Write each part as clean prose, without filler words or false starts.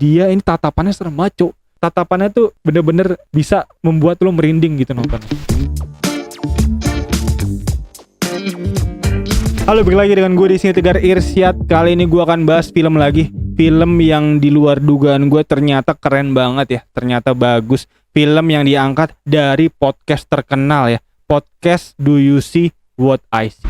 dia ini tatapannya serem banget, Cuk. Tatapannya tuh bener-bener bisa membuat lo merinding gitu nonton. Halo, balik lagi dengan gue di sini Tegar Irsyad. Kali ini gue akan bahas film lagi. Film yang di luar dugaan gue ternyata keren banget ya. Ternyata bagus. Film yang diangkat dari podcast terkenal ya. Podcast Do You See What I See.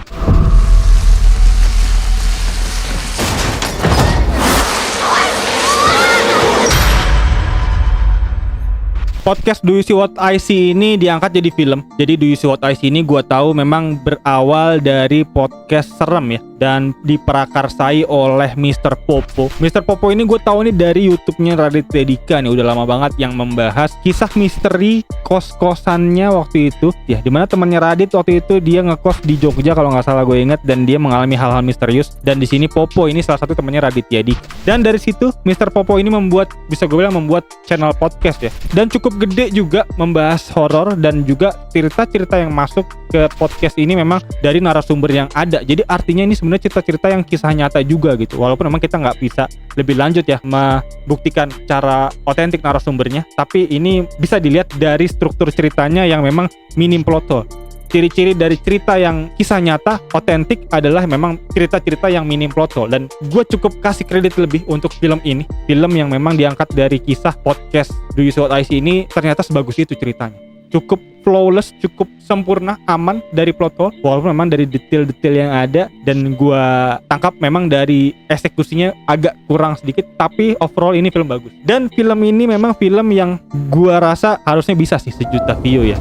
Podcast Do You See What I See ini diangkat jadi film. Jadi Do You See What I See ini gue tahu memang berawal dari podcast serem ya, dan diprakarsai oleh Mr. Popo. Mr. Popo ini gue tahu nih dari YouTube-nya Raditya Dika nih, udah lama banget, yang membahas kisah misteri kos-kosannya waktu itu ya, dimana temannya Radit waktu itu dia ngekos di Jogja kalau nggak salah gue inget, dan dia mengalami hal-hal misterius. Dan di sini Popo ini salah satu temannya Raditya Dika. Dan dari situ Mr. Popo ini membuat, bisa gue bilang membuat channel podcast ya, dan cukup gede juga, membahas horor, dan juga cerita-cerita yang masuk ke podcast ini memang dari narasumber yang ada. Jadi artinya ini sebenarnya cerita-cerita yang kisah nyata juga gitu, walaupun memang kita nggak bisa lebih lanjut ya membuktikan cara otentik narasumbernya, tapi ini bisa dilihat dari struktur ceritanya yang memang minim plot hole. Ciri-ciri dari cerita yang kisah nyata otentik adalah memang cerita-cerita yang minim plot hole, dan gue cukup kasih kredit lebih untuk film ini. Film yang memang diangkat dari kisah podcast Do You See What I See ini ternyata sebagus itu ceritanya. Cukup flawless, cukup sempurna, aman dari plot hole, walaupun memang dari detail-detail yang ada, dan gue tangkap memang dari eksekusinya agak kurang sedikit, tapi overall ini film bagus. Dan film ini memang film yang gue rasa harusnya bisa sih 1 juta view ya.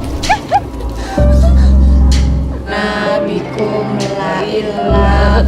Nabikum la ilah.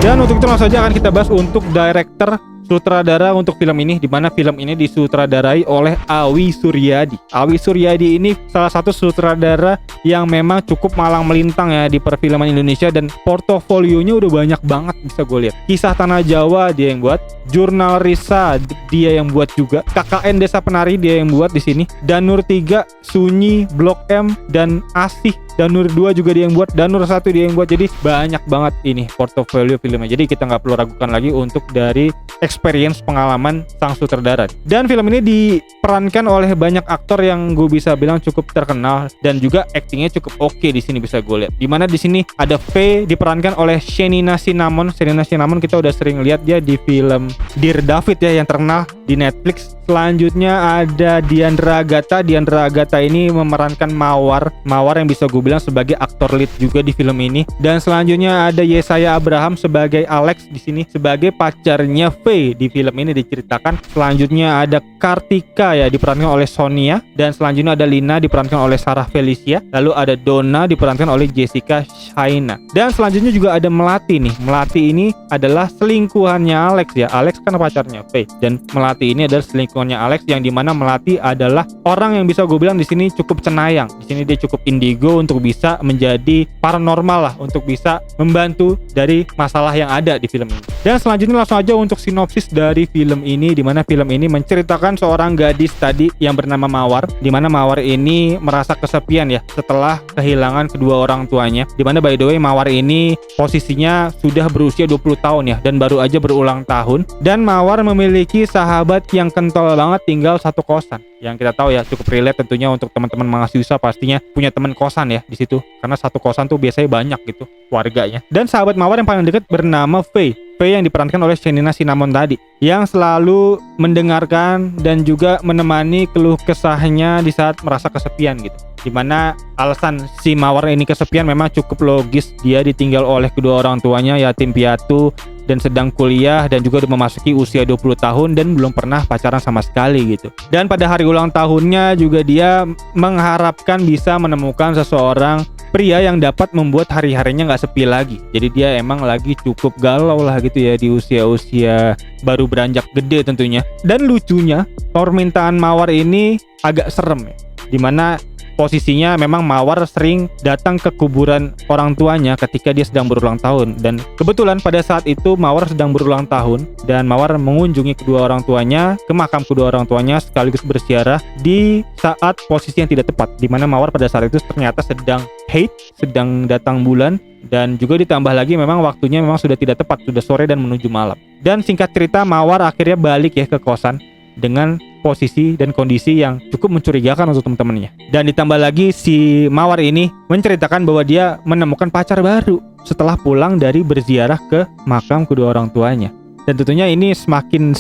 Dan untuk itu langsung saja akan kita bahas untuk director, sutradara untuk film ini, di mana film ini disutradarai oleh Awi Suryadi. Awi Suryadi ini salah satu sutradara yang memang cukup malang melintang ya di perfilman Indonesia, dan portofolionya udah banyak banget bisa gue lihat. Kisah Tanah Jawa dia yang buat, Jurnal Risa dia yang buat juga, KKN Desa Penari dia yang buat di sini, Danur 3, Sunyi, Blok M, dan Asih. Danur 2 juga dia yang buat, Danur 1 dia yang buat. Jadi banyak banget ini portofolio filmnya. Jadi kita nggak perlu ragukan lagi untuk dari experience pengalaman sang sutradara. Dan film ini diperankan oleh banyak aktor yang gue bisa bilang cukup terkenal, dan juga aktingnya cukup oke di sini bisa gue lihat. Dimana di sini ada V diperankan oleh Shenina Cinnamon. Shenina Cinnamon kita udah sering lihat dia di film Dear David ya yang terkenal di Netflix. Selanjutnya ada Diandra Agatha. Diandra Agatha ini memerankan Mawar yang bisa gue bilang sebagai aktor lead juga di film ini. Dan selanjutnya ada Yesaya Abraham sebagai Alex di sini, sebagai pacarnya V di film ini diceritakan. Selanjutnya ada Kartika ya diperankan oleh Sonia, dan selanjutnya ada Lina diperankan oleh Sarah Felicia. Lalu ada Donna diperankan oleh Jessica Shaina. Dan selanjutnya juga ada Melati nih. Melati ini adalah selingkuhannya Alex ya. Alex kan pacarnya V, dan Melati ini adalah selingkuhannya Alex, yang dimana Melati adalah orang yang bisa gue bilang di sini cukup cenayang. Di sini dia cukup indigo untuk bisa menjadi paranormal lah, untuk bisa membantu dari masalah yang ada di film ini. Dan selanjutnya langsung aja untuk sinopsis dari film ini, dimana film ini menceritakan seorang gadis tadi yang bernama Mawar, dimana Mawar ini merasa kesepian ya setelah kehilangan kedua orang tuanya. Dimana by the way Mawar ini posisinya sudah berusia 20 tahun ya, dan baru aja berulang tahun. Dan Mawar memiliki sahabat yang kental banget, tinggal satu kosan. Yang kita tahu ya cukup relate tentunya untuk teman-teman mahasiswa, pastinya punya teman kosan ya di situ, karena satu kosan tuh biasanya banyak gitu warganya. Dan sahabat Mawar yang paling dekat bernama V yang diperankan oleh Shenina Cinnamon tadi, yang selalu mendengarkan dan juga menemani keluh kesahnya di saat merasa kesepian gitu. Dimana alasan si Mawar ini kesepian memang cukup logis. Dia ditinggal oleh kedua orang tuanya, yatim piatu, dan sedang kuliah, dan juga udah memasuki usia 20 tahun dan belum pernah pacaran sama sekali gitu. Dan pada hari ulang tahunnya juga dia mengharapkan bisa menemukan seseorang pria yang dapat membuat hari-harinya gak sepi lagi. Jadi dia emang lagi cukup galau lah gitu ya di usia-usia baru beranjak gede tentunya. Dan lucunya permintaan Mawar ini agak serem ya, dimana posisinya memang Mawar sering datang ke kuburan orang tuanya ketika dia sedang berulang tahun. Dan kebetulan pada saat itu Mawar sedang berulang tahun dan Mawar mengunjungi kedua orang tuanya, ke makam kedua orang tuanya sekaligus berziarah di saat posisi yang tidak tepat, di mana Mawar pada saat itu ternyata sedang haid, sedang datang bulan, dan juga ditambah lagi memang waktunya memang sudah tidak tepat, sudah sore dan menuju malam. Dan singkat cerita Mawar akhirnya balik ya ke kosan dengan posisi dan kondisi yang cukup mencurigakan untuk teman-temannya. Dan ditambah lagi si Mawar ini menceritakan bahwa dia menemukan pacar baru setelah pulang dari berziarah ke makam kedua orang tuanya. Dan tentunya ini semakin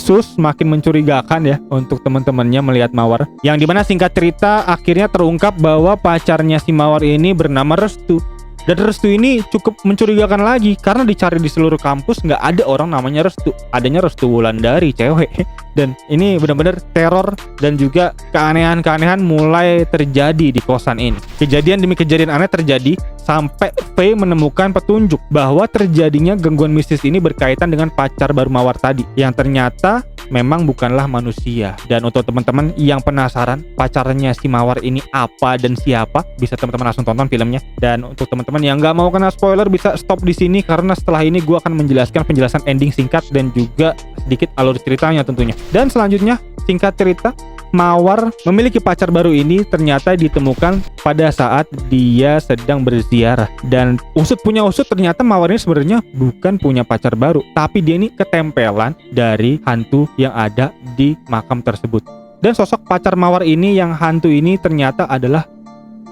mencurigakan ya untuk teman-temannya melihat Mawar. Yang dimana singkat cerita akhirnya terungkap bahwa pacarnya si Mawar ini bernama Restu. Dan Restu ini cukup mencurigakan lagi karena dicari di seluruh kampus nggak ada orang namanya Restu. Adanya Restu Wulandari, cewek. Dan ini benar-benar teror dan juga keanehan-keanehan mulai terjadi di kosan ini. Kejadian demi kejadian aneh terjadi sampai V menemukan petunjuk bahwa terjadinya gangguan mistis ini berkaitan dengan pacar baru Mawar tadi yang ternyata memang bukanlah manusia. Dan untuk teman-teman yang penasaran pacarnya si Mawar ini apa dan siapa, bisa teman-teman langsung tonton filmnya. Dan untuk teman-teman yang nggak mau kena spoiler bisa stop di sini karena setelah ini gue akan menjelaskan penjelasan ending singkat dan juga sedikit alur ceritanya tentunya. Dan selanjutnya singkat cerita, Mawar memiliki pacar baru ini ternyata ditemukan pada saat dia sedang berziarah. Dan usut punya usut ternyata Mawar ini sebenarnya bukan punya pacar baru, tapi dia ini ketempelan dari hantu yang ada di makam tersebut. Dan sosok pacar Mawar ini yang hantu ini ternyata adalah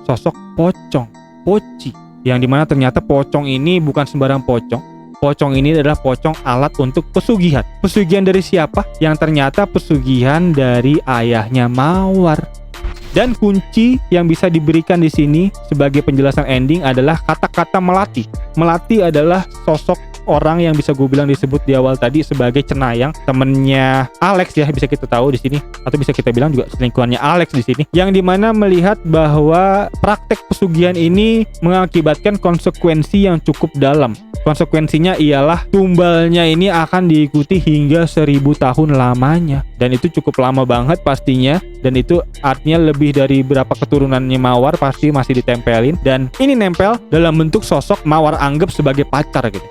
sosok pocong, poci. Yang dimana ternyata pocong ini bukan sembarang pocong. Pocong ini adalah pocong alat untuk pesugihan. Pesugihan dari siapa? Yang ternyata pesugihan dari ayahnya Mawar. Dan kunci yang bisa diberikan di sini sebagai penjelasan ending adalah kata-kata Melati. Melati adalah sosok orang yang bisa gue bilang disebut di awal tadi sebagai cenayang, temennya Alex ya, bisa kita tahu di sini, atau bisa kita bilang juga selingkuhannya Alex di sini, yang dimana melihat bahwa praktek pesugihan ini mengakibatkan konsekuensi yang cukup dalam. Konsekuensinya ialah tumbalnya ini akan diikuti hingga 1000 tahun lamanya, dan itu cukup lama banget pastinya. Dan itu artinya lebih dari berapa keturunannya Mawar pasti masih ditempelin, dan ini nempel dalam bentuk sosok Mawar anggap sebagai pacar gitu.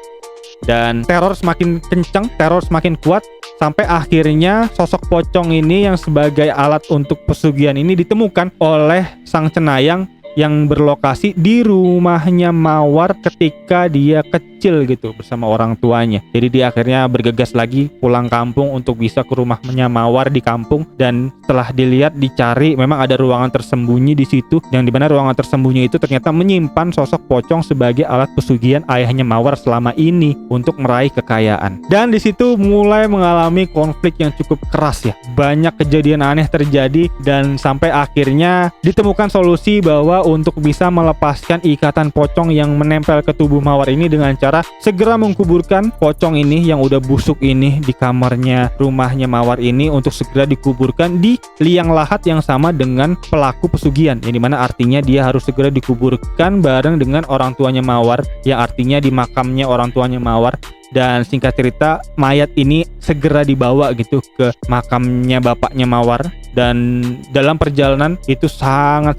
Dan teror semakin kencang, teror semakin kuat, sampai akhirnya sosok pocong ini yang sebagai alat untuk pesugihan ini ditemukan oleh sang cenayang yang berlokasi di rumahnya Mawar ketika dia kecil gitu bersama orang tuanya. Jadi dia akhirnya bergegas lagi pulang kampung untuk bisa ke rumahnya Mawar di kampung, dan setelah dilihat dicari memang ada ruangan tersembunyi di situ, yang dimana ruangan tersembunyi itu ternyata menyimpan sosok pocong sebagai alat pesugihan ayahnya Mawar selama ini untuk meraih kekayaan. Dan di situ mulai mengalami konflik yang cukup keras ya. Banyak kejadian aneh terjadi dan sampai akhirnya ditemukan solusi bahwa untuk bisa melepaskan ikatan pocong yang menempel ke tubuh Mawar ini dengan cara segera mengkuburkan pocong ini yang udah busuk ini di kamarnya rumahnya Mawar ini, untuk segera dikuburkan di liang lahat yang sama dengan pelaku pesugihan, yang dimana artinya dia harus segera dikuburkan bareng dengan orang tuanya Mawar, yang artinya di makamnya orang tuanya Mawar. Dan singkat cerita mayat ini segera dibawa gitu ke makamnya bapaknya Mawar. Dan dalam perjalanan itu sangat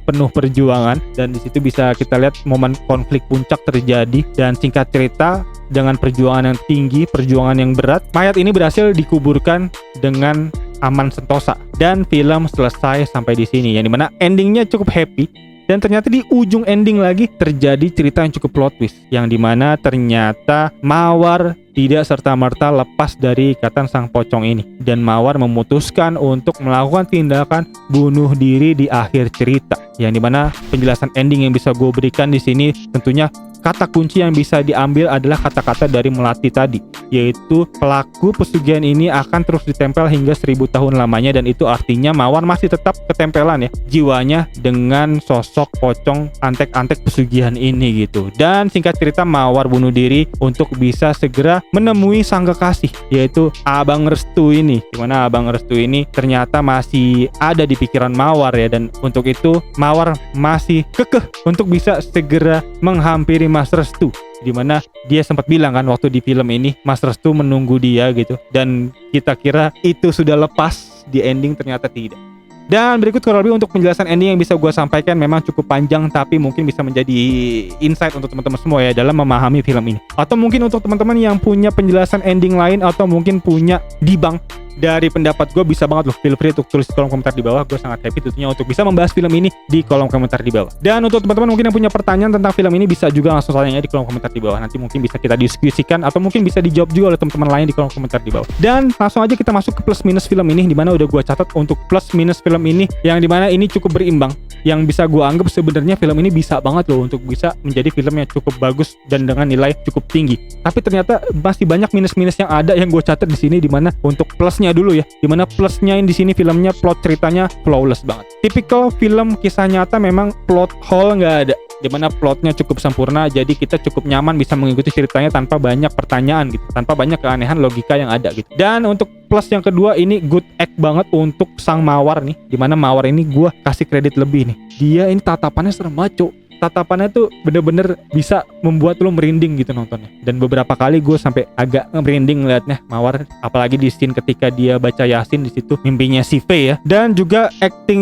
penuh perjuangan, dan di situ bisa kita lihat momen konflik puncak terjadi. Dan singkat cerita dengan perjuangan yang tinggi, perjuangan yang berat, mayat ini berhasil dikuburkan dengan aman sentosa. Dan film selesai sampai di sini, yang dimana endingnya cukup happy. Dan ternyata di ujung ending lagi terjadi cerita yang cukup plot twist, yang dimana ternyata Mawar tidak serta-merta lepas dari ikatan sang pocong ini, dan Mawar memutuskan untuk melakukan tindakan bunuh diri di akhir cerita, yang dimana penjelasan ending yang bisa gue berikan di sini tentunya kata kunci yang bisa diambil adalah kata-kata dari Melati tadi, yaitu pelaku pesugihan ini akan terus ditempel hingga 1000 tahun lamanya. Dan itu artinya Mawar masih tetap ketempelan ya jiwanya dengan sosok pocong antek-antek pesugihan ini gitu. Dan singkat cerita Mawar bunuh diri untuk bisa segera menemui sang kekasih, yaitu Abang Restu ini, dimana Abang Restu ini ternyata masih ada di pikiran Mawar ya. Dan untuk itu Mawar masih kekeh untuk bisa segera menghampiri Mas Restu, dimana dia sempat bilang kan waktu di film ini Mas Restu menunggu dia gitu, dan kita kira itu sudah lepas di ending, ternyata tidak. Dan berikut kurang lebih untuk penjelasan ending yang bisa gue sampaikan, memang cukup panjang tapi mungkin bisa menjadi insight untuk teman-teman semua ya dalam memahami film ini. Atau mungkin untuk teman-teman yang punya penjelasan ending lain atau mungkin punya debunk dari pendapat gue, bisa banget loh, feel free untuk tulis di kolom komentar di bawah. Gue sangat happy tentunya untuk bisa membahas film ini di kolom komentar di bawah. Dan untuk teman-teman mungkin yang punya pertanyaan tentang film ini, bisa juga langsung tanya di kolom komentar di bawah. Nanti mungkin bisa kita diskusikan atau mungkin bisa dijawab juga oleh teman-teman lain di kolom komentar di bawah. Dan langsung aja kita masuk ke plus minus film ini, dimana udah gue catat untuk plus minus film ini, yang dimana ini cukup berimbang. Yang bisa gue anggap sebenarnya film ini bisa banget loh untuk bisa menjadi film yang cukup bagus dan dengan nilai cukup tinggi. Tapi ternyata masih banyak minus-minus yang ada yang gue catat di sini, dimana untuk plusnya dulu ya, dimana plusnya di sini filmnya plot ceritanya flawless banget. Tipikal film kisah nyata, memang plot hole nggak ada, dimana plotnya cukup sempurna, jadi kita cukup nyaman bisa mengikuti ceritanya tanpa banyak pertanyaan gitu, tanpa banyak keanehan logika yang ada gitu. Dan untuk plus yang kedua, ini good act banget untuk sang Mawar nih, dimana Mawar ini gue kasih kredit lebih nih, dia ini tatapannya serem banget, tatapannya tuh bener-bener bisa membuat lo merinding gitu nontonnya. Dan beberapa kali gue sampai agak merinding ngeliatnya Mawar, apalagi di scene ketika dia baca Yasin di situ, mimpinya si Faye ya. Dan juga acting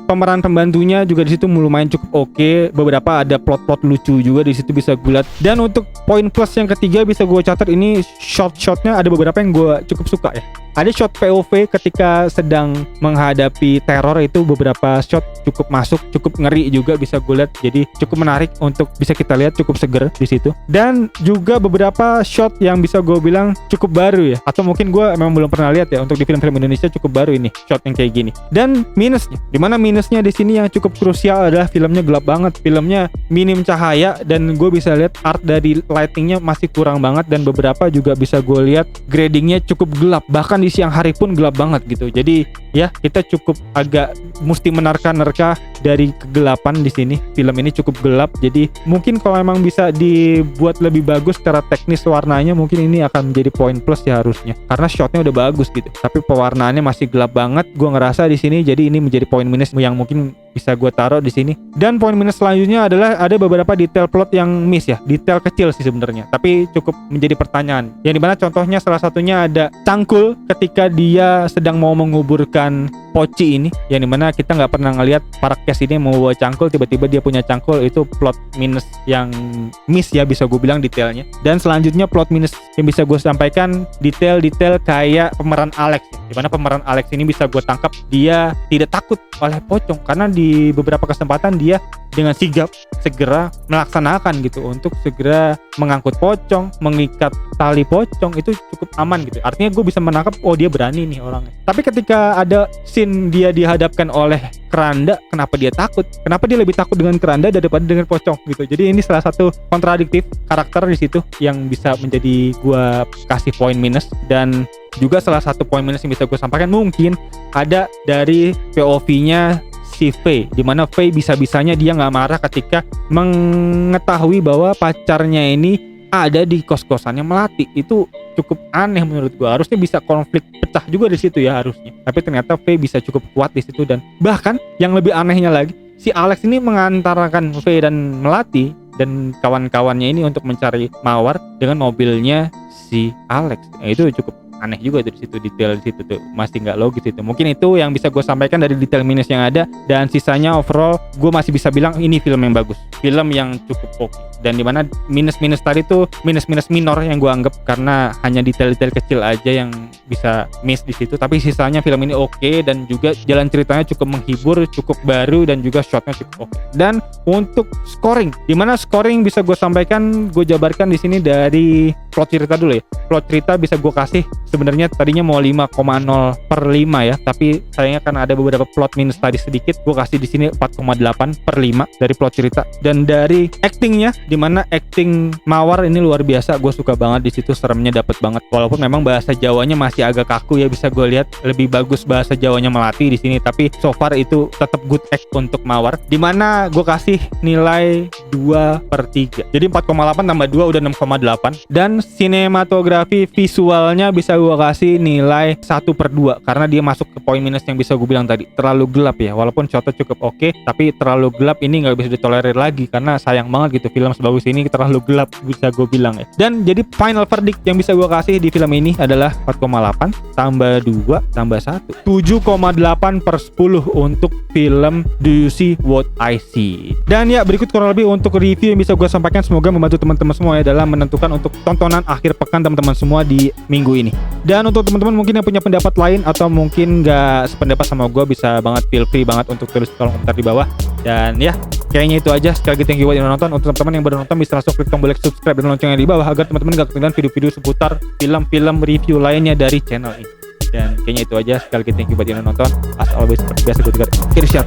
pemeran pembantunya juga di situ lumayan cukup oke. Beberapa ada plot-plot lucu juga di situ bisa gue lihat. Dan untuk poin plus yang ketiga bisa gue catat, ini shot-shotnya ada beberapa yang gue cukup suka ya. Ada shot POV ketika sedang menghadapi teror, itu beberapa shot cukup masuk, cukup ngeri juga bisa gue lihat. Jadi cukup menarik untuk bisa kita lihat, cukup seger di situ. Dan juga beberapa shot yang bisa gue bilang cukup baru ya, atau mungkin gue memang belum pernah lihat ya untuk di film-film Indonesia, cukup baru ini shot yang kayak gini. Dan minusnya, dimana minusnya di sini yang cukup krusial adalah filmnya gelap banget, filmnya minim cahaya, dan gue bisa lihat art dari lightingnya masih kurang banget, dan beberapa juga bisa gue lihat gradingnya cukup gelap, bahkan di siang hari pun gelap banget gitu. Jadi ya kita cukup agak mesti menerka-nerka dari kegelapan di sini. Film ini cukup gelap, jadi mungkin kalau emang bisa dibuat lebih bagus secara teknis warnanya, mungkin ini akan menjadi poin plus ya harusnya, karena shotnya udah bagus gitu. Tapi pewarnaannya masih gelap banget, gue ngerasa di sini. Jadi ini menjadi poin minus yang mungkin bisa gue taruh di sini. Dan poin minus selanjutnya adalah ada beberapa detail plot yang miss ya, detail kecil sih sebenarnya, tapi cukup menjadi pertanyaan. Yang dimana contohnya salah satunya ada cangkul ketika dia sedang mau menguburkan Poci ini, yang dimana kita nggak pernah ngelihat para cast ini mau bawa cangkul, tiba-tiba dia punya cangkul. Itu plot minus yang miss ya, bisa gue bilang detailnya. Dan selanjutnya plot minus yang bisa gue sampaikan, detail-detail kayak pemeran Alex, dimana pemeran Alex ini bisa gue tangkap dia tidak takut oleh pocong, karena di beberapa kesempatan dia dengan sigap segera melaksanakan gitu untuk segera mengangkut pocong, mengikat tali pocong, itu cukup aman gitu. Artinya gue bisa menangkap, oh dia berani nih orangnya. Tapi ketika ada scene dia dihadapkan oleh keranda, kenapa dia takut? Kenapa dia lebih takut dengan keranda daripada dengan pocong gitu? Jadi ini salah satu kontradiktif karakter di situ yang bisa menjadi gue kasih poin minus. Dan juga salah satu poin minus yang bisa gue sampaikan mungkin ada dari POV-nya si Faye, dimana Faye bisa-bisanya dia nggak marah ketika mengetahui bahwa pacarnya ini ada di kos-kosannya Melati. Itu cukup aneh menurut gua. Harusnya bisa konflik pecah juga di situ ya harusnya. Tapi ternyata Faye bisa cukup kuat di situ. Dan bahkan yang lebih anehnya lagi, si Alex ini mengantarkan Faye dan Melati dan kawan-kawannya ini untuk mencari Mawar dengan mobilnya si Alex. Itu cukup aneh juga di situ, detail di situ tuh masih nggak logis itu. Mungkin itu yang bisa gue sampaikan dari detail minus yang ada. Dan sisanya overall gue masih bisa bilang ini film yang bagus, film yang cukup oke. Dan dimana minus-minus tadi tuh minus-minus minor yang gue anggap, karena hanya detail-detail kecil aja yang bisa miss di situ. Tapi sisanya film ini oke, dan juga jalan ceritanya cukup menghibur, cukup baru, dan juga shotnya cukup oke. Dan untuk scoring, dimana scoring bisa gue sampaikan, gue jabarkan di sini dari plot cerita dulu ya. Plot cerita bisa gue kasih, sebenarnya tadinya mau 5,0/5 ya, tapi sayangnya kan ada beberapa plot minus tadi sedikit, gue kasih di sini 4,8/5 dari plot cerita. Dan dari actingnya, dimana acting Mawar ini luar biasa, gue suka banget di situ, seremnya dapet banget. Walaupun memang bahasa Jawanya masih agak kaku ya, bisa gue lihat lebih bagus bahasa Jawanya Melati di sini, tapi so far itu tetap good act untuk Mawar. Dimana gue kasih nilai 2/3, jadi 4,8 tambah 2 udah 6,8. Dan sinematografi visualnya bisa gue kasih nilai 1/2, karena dia masuk ke poin minus yang bisa gue bilang tadi, terlalu gelap ya. Walaupun shotnya cukup oke, tapi terlalu gelap ini nggak bisa ditolerir lagi, karena sayang banget gitu film sebagus ini terlalu gelap bisa gue bilang ya. Dan jadi final verdict yang bisa gue kasih di film ini adalah 4,8 tambah 2 tambah 1 7,8 per 10 untuk film Do You See What I See. Dan ya berikut kurang lebih untuk review yang bisa gue sampaikan, semoga membantu teman-teman semua ya dalam menentukan untuk tontonan akhir pekan teman-teman semua di minggu ini. Dan untuk teman-teman mungkin yang punya pendapat lain atau mungkin gak sependapat sama gue, bisa banget feel free banget untuk tulis kolom komentar di bawah. Dan ya kayaknya itu aja. Sekali lagi thank you buat yang nonton. Untuk teman-teman yang baru nonton bisa langsung klik tombol like, subscribe dan loncengnya di bawah agar teman-teman gak ketinggalan video-video seputar film-film review lainnya dari channel ini. Dan kayaknya itu aja. Sekali lagi thank you buat yang nonton. As always seperti biasa gue juga Kirsyat.